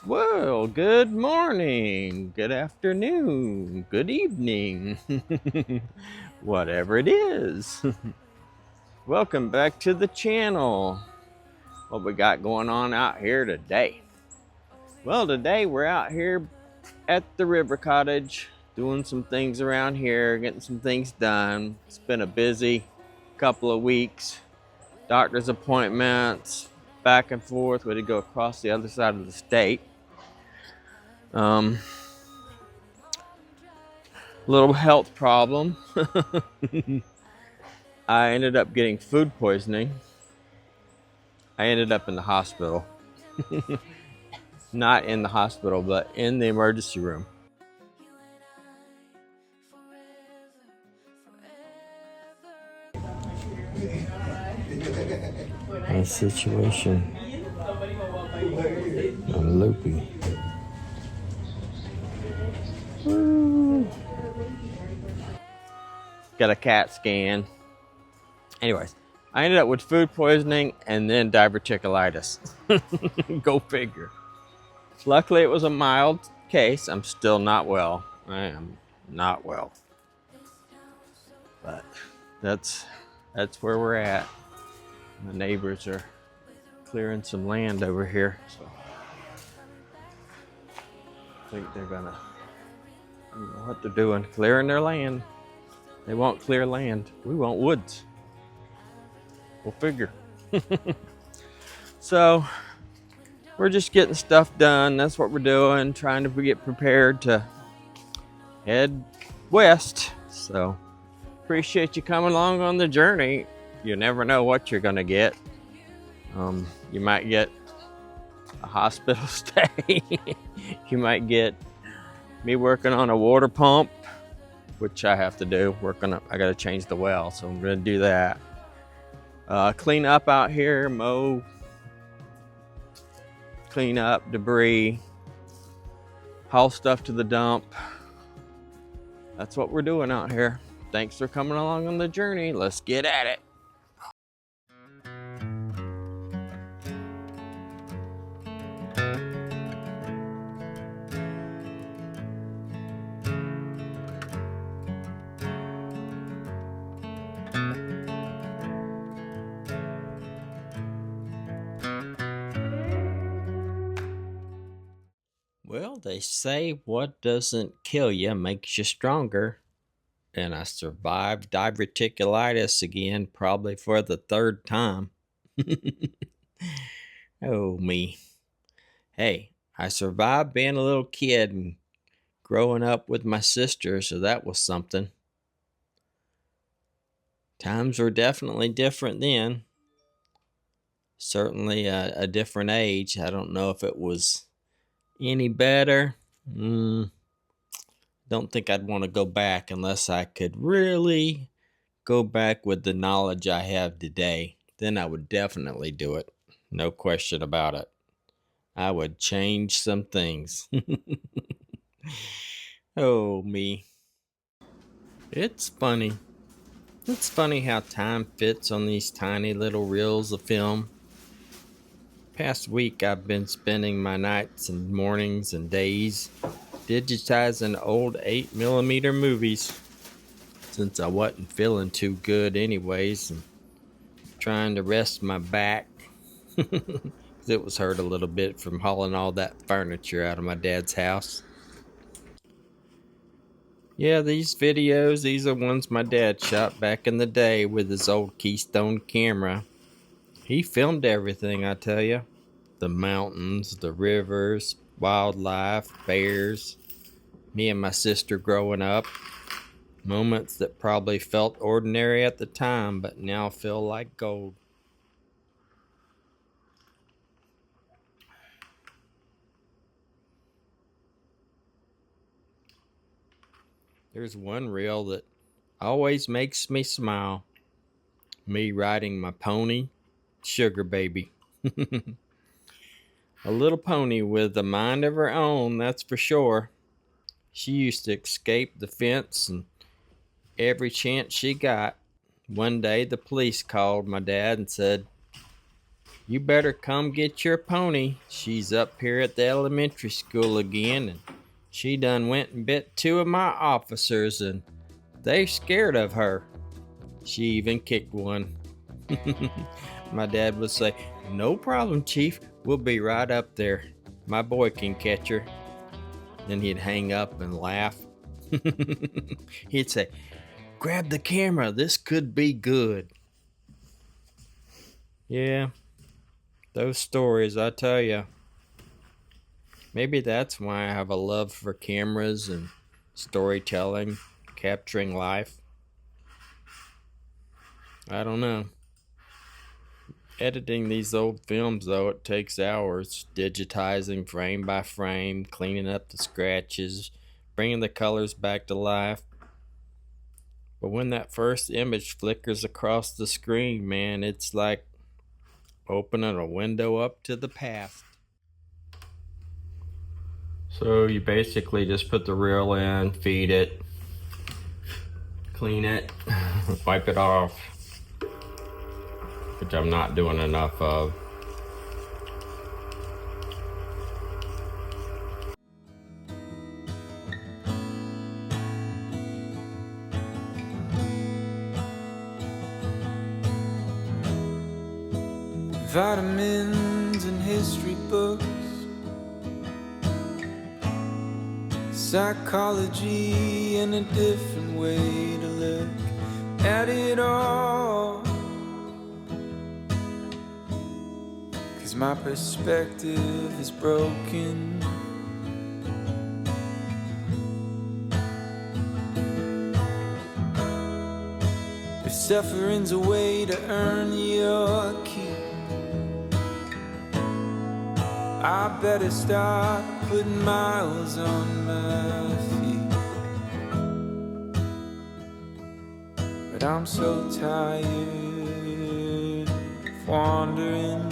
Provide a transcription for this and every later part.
Well, good morning, good afternoon, good evening, whatever it is. Welcome back to the channel. What we got going on out here today? Well, today we're out here at the river cottage doing some things around here, getting some things done. It's been a busy couple of weeks. Doctor's appointments, back and forth. We had to go across the other side of the state. Little health problem. I ended up getting food poisoning. I ended up in the hospital. Not in the hospital, but in the emergency room. My situation. I'm loopy. Got a CAT scan. Anyways, I ended up with food poisoning and then diverticulitis. Go figure. Luckily, it was a mild case. I'm still not well. I am not well. But that's where we're at. My neighbors are clearing some land over here, so I think they're gonna, I don't know what they're doing, clearing their land. They won't clear land. We want woods. We'll figure. So we're just getting stuff done. That's what we're doing, trying to get prepared to head west. So appreciate you coming along on the journey. You never know what you're gonna get. You might get a hospital stay. You might get me working on a water pump, which I have to do. I gotta change the well, so I'm gonna do that. Clean up out here, mow, clean up debris, haul stuff to the dump. That's what we're doing out here. Thanks for coming along on the journey. Let's get at it. Well, they say what doesn't kill you makes you stronger. And I survived diverticulitis again, probably for the third time. Oh, me. Hey, I survived being a little kid and growing up with my sister, so that was something. Times were definitely different then. Certainly a different age. I don't know if it was any better. Don't think I'd want to go back unless I could really go back with the knowledge I have today. Then I would definitely do it. No question about it. I would change some things. Oh, me. It's funny. It's funny how time fits on these tiny little reels of film. Past week I've been spending my nights and mornings and days digitizing old 8mm movies, since I wasn't feeling too good anyways, and trying to rest my back. It was hurt a little bit from hauling all that furniture out of my dad's house. Yeah, these videos, these are ones my dad shot back in the day with his old Keystone camera. He filmed everything, I tell you. The mountains, the rivers, wildlife, bears, me and my sister growing up. Moments that probably felt ordinary at the time, but now feel like gold. There's one reel that always makes me smile. Me riding my pony, Sugar Baby. A little pony with a mind of her own, that's for sure. She used to escape the fence and every chance she got. One day the police called my dad and said You better come get your pony. She's up here at the elementary school again, and she done went and bit 2 of my officers, and they scared of her. She even kicked one. My dad would say, "No problem, Chief. We'll be right up there. My boy can catch her." Then he'd hang up and laugh. He'd say, "Grab the camera. This could be good." Yeah, those stories, I tell you. Maybe that's why I have a love for cameras and storytelling, capturing life. I don't know. Editing these old films, though, it takes hours. Digitizing frame by frame, cleaning up the scratches, bringing the colors back to life. But when that first image flickers across the screen, man, it's like opening a window up to the past. So you basically just put the reel in, feed it, clean it, wipe it off, which I'm not doing enough of. Vitamins and history books, psychology and a different way to look at it all. 'Cause my perspective is broken. If suffering's a way to earn your keep, I better start putting miles on my feet. But I'm so tired of wandering.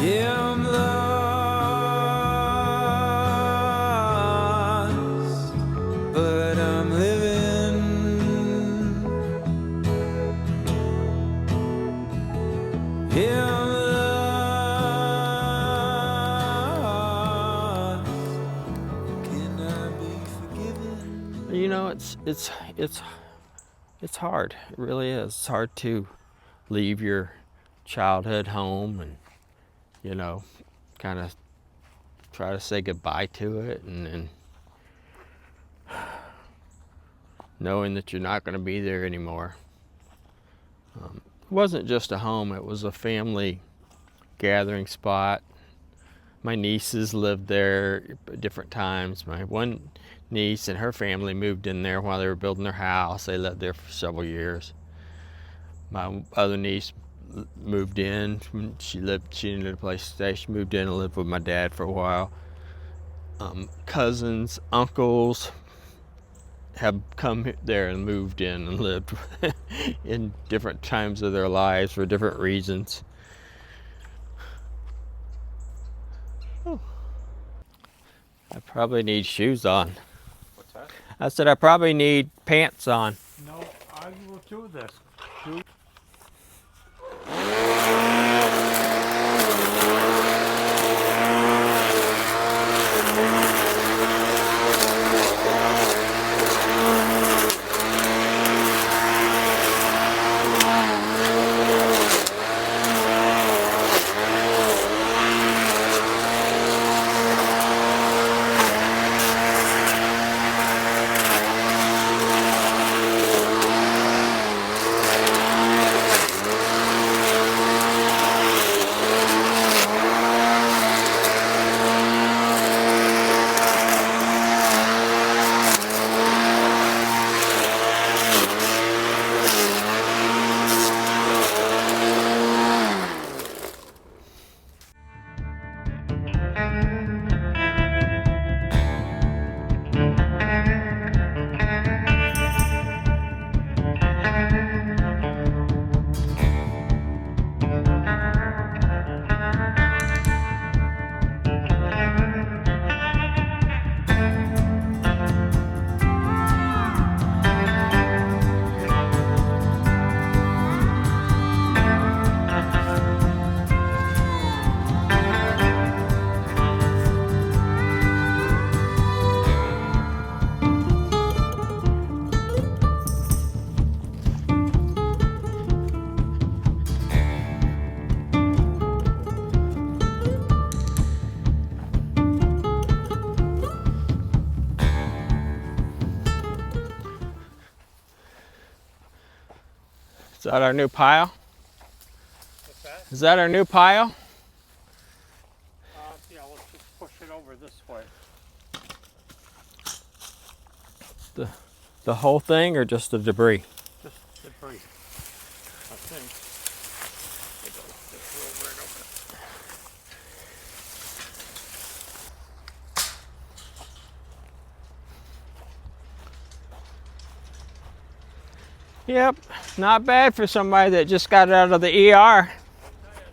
Yeah, I'm lost, but I'm living. Yeah, I'm lost. Can I be forgiven? You know, it's hard. It really is. It's hard to leave your childhood home and, you know, kind of try to say goodbye to it, and knowing that you're not going to be there anymore. It wasn't just a home, it was a family gathering spot. My nieces lived there at different times. My one niece and her family moved in there while they were building their house. They lived there for several years. My other niece moved in. She didn't have a place to stay. She moved in and lived with my dad for a while. Cousins, uncles have come there and moved in and lived in different times of their lives for different reasons. Oh. I probably need shoes on. What's that? I said I probably need pants on. No, I will do this. Do that our new pile? What's that? Is that our new pile? Yeah, let's just push it over this way. The whole thing or just the debris? Just debris, I think. Just roll right over it. Yep, not bad for somebody that just got out of the ER. I'll tell you,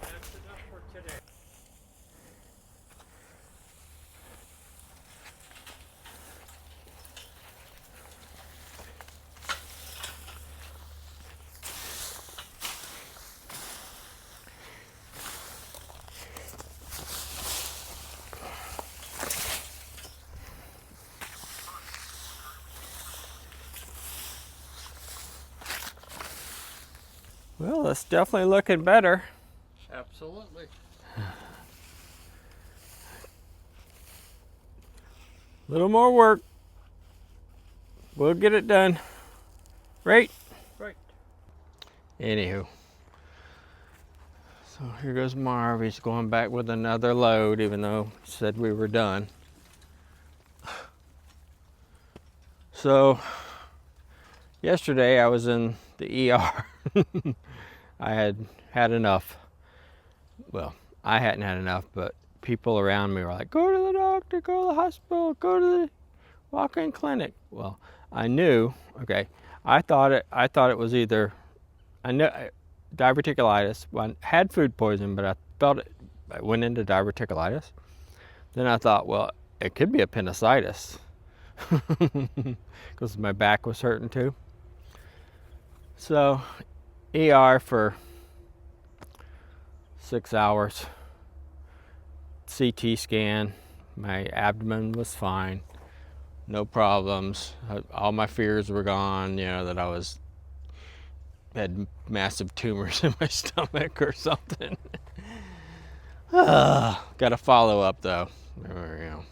that's enough for today. Well, it's definitely looking better. Absolutely. Little more work. We'll get it done. Right? Right. Anywho. So here goes Marv. He's going back with another load, even though he said we were done. So, yesterday I was in the ER. I had had enough. Well, I hadn't had enough, but people around me were like, go to the doctor, go to the hospital, go to the walk-in clinic. Well, I knew, okay, I thought it was either, I know, diverticulitis. I had food poisoning, but I felt it, I went into diverticulitis. Then I thought, well, it could be appendicitis because my back was hurting too. So, ER for 6 hours. CT scan. My abdomen was fine. No problems. All my fears were gone. You know, that I had massive tumors in my stomach or something. Got to follow up though. You know.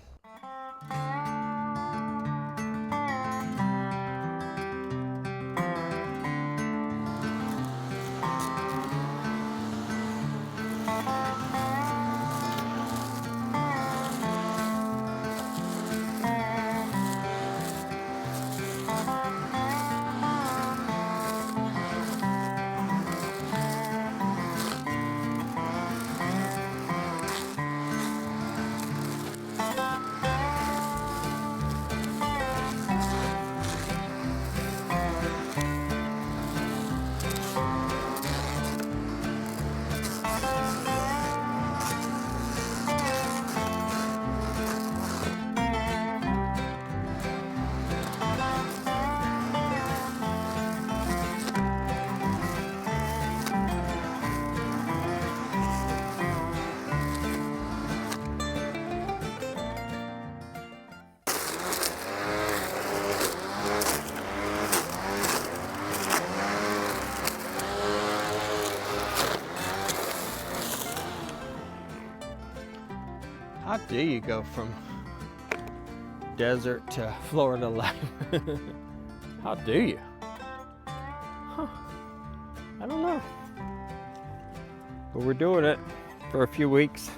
How do you go from desert to Florida life? How do you? Huh. I don't know. But we're doing it for a few weeks.